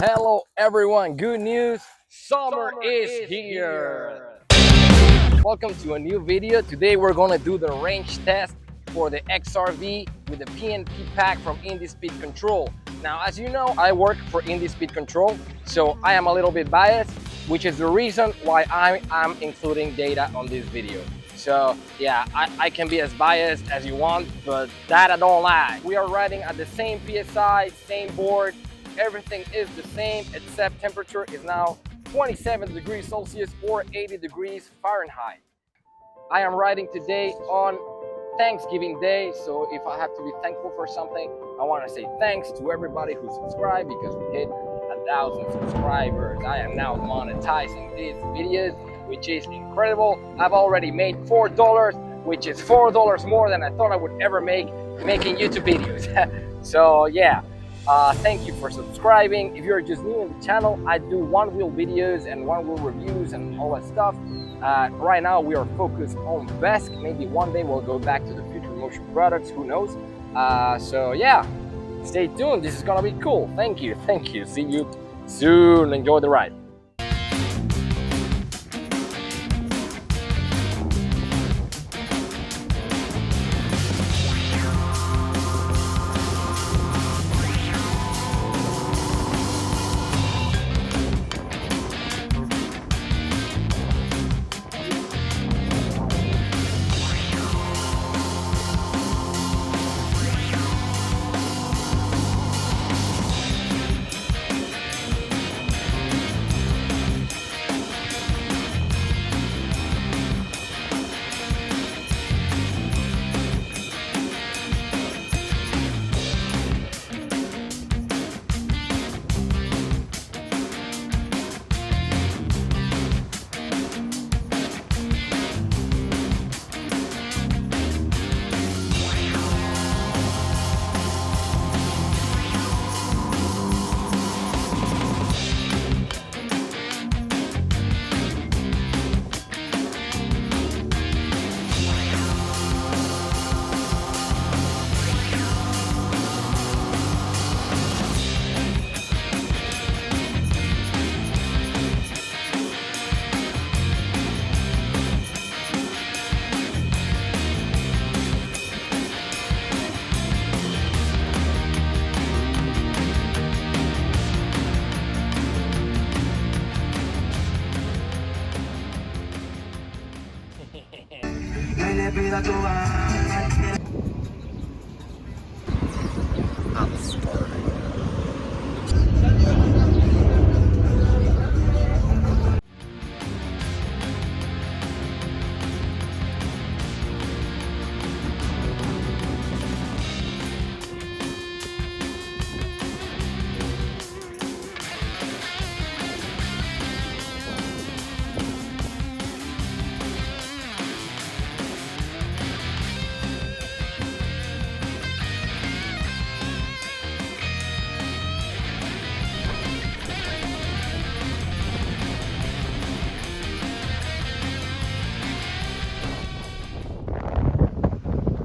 Hello everyone, good news, summer is here. Welcome to a new video. Today we're gonna do the range test for the XRV with the PNP pack from Indy Speed Control. Now, as you know, I work for Indy Speed Control, so I am a little bit biased, which is the reason why I'm including data on this video. So yeah, I can be as biased as you want, but that I don't like. We are riding at the same PSI, same board, everything is the same except temperature is now 27 degrees Celsius or 80 degrees Fahrenheit. I am riding today on Thanksgiving Day, so if I have to be thankful for something, I want to say thanks to everybody who subscribed because we hit 1,000 subscribers. I am now monetizing these videos, which is incredible. I've already made $4, which is $4 more than I thought I would ever make making YouTube videos. So yeah. Thank you for subscribing. If you're just new in the channel, I do one-wheel videos and one-wheel reviews and all that stuff. Right now we are focused on VESC. Maybe one day we'll go back to the future motion products, who knows. So yeah, stay tuned. This is gonna be cool. Thank you. See you soon. Enjoy the ride.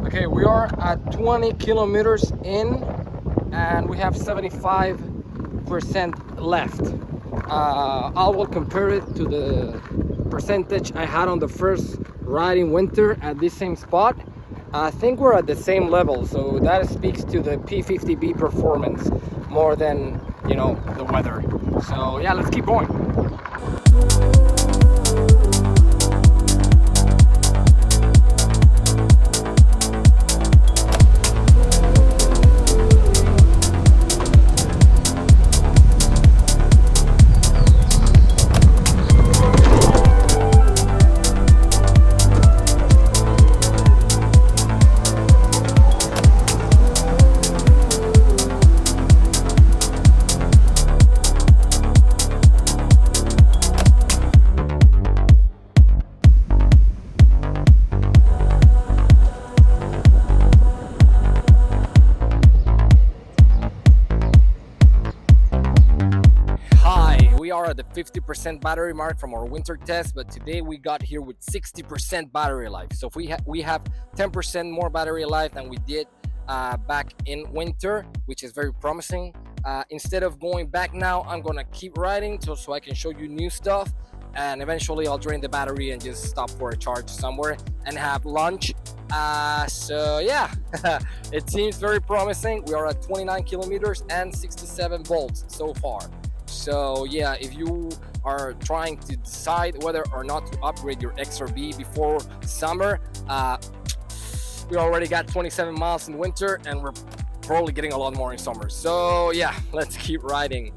Okay, we are at 20 kilometers in and we have 75% left. I will compare it to the percentage I had on the first ride in winter at this same spot. I think we're at the same level, so that speaks to the P50B performance more than, you know, the weather. So yeah, let's keep going. We are at the 50% battery mark from our winter test, but today we got here with 60% battery life. So if we have 10% more battery life than we did back in winter, which is very promising. Instead of going back now, I'm gonna keep riding so I can show you new stuff, and eventually I'll drain the battery and just stop for a charge somewhere and have lunch. So yeah, it seems very promising. We are at 29 kilometers and 67 volts so far. So yeah, if you are trying to decide whether or not to upgrade your XRV before summer, we already got 27 miles in winter, and we're probably getting a lot more in summer. So yeah, let's keep riding.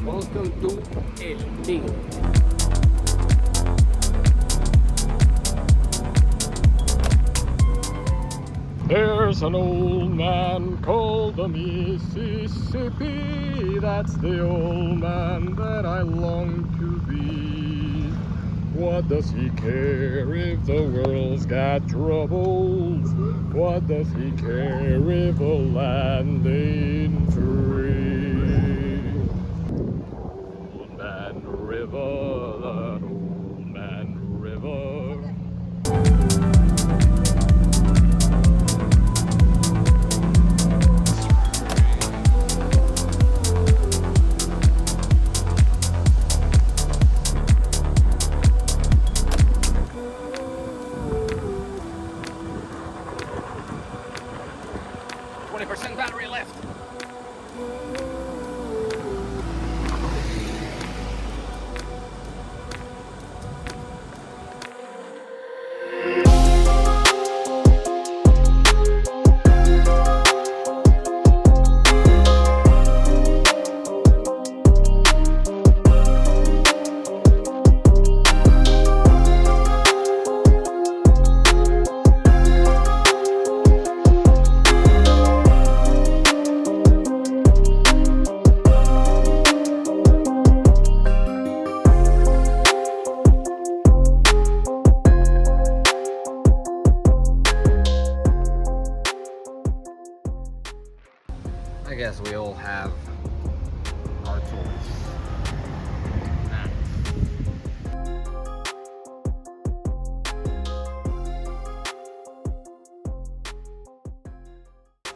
Welcome to Indy. There's an old man called the Mississippi. That's the old man that I long to be. What does he care if the world's got troubles? What does he care if the land ain't free? Old Man River, that old man river. Battery left. I guess we all have our choice.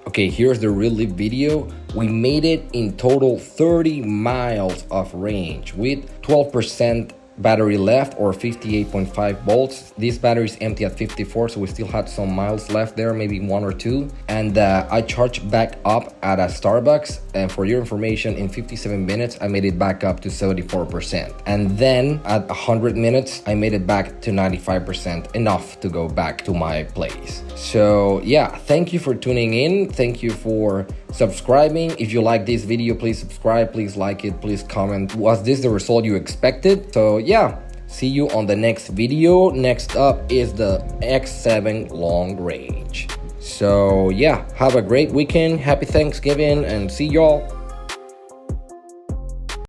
Okay, here's the real live video. We made it in total 30 miles of range with 12% battery left, or 58.5 volts. This battery is empty at 54, so we still had some miles left there, maybe 1 or 2. And I charged back up at a Starbucks, and for your information, in 57 minutes I made it back up to 74%, and then at 100 minutes I made it back to 95%, enough to go back to my place. So yeah, thank you for tuning in, thank you for subscribing. If you like this video, please subscribe, please like it, please comment. Was this the result you expected? So yeah, see you on the next video. Next up is the X7 long range. So yeah, have a great weekend, happy Thanksgiving, and see y'all.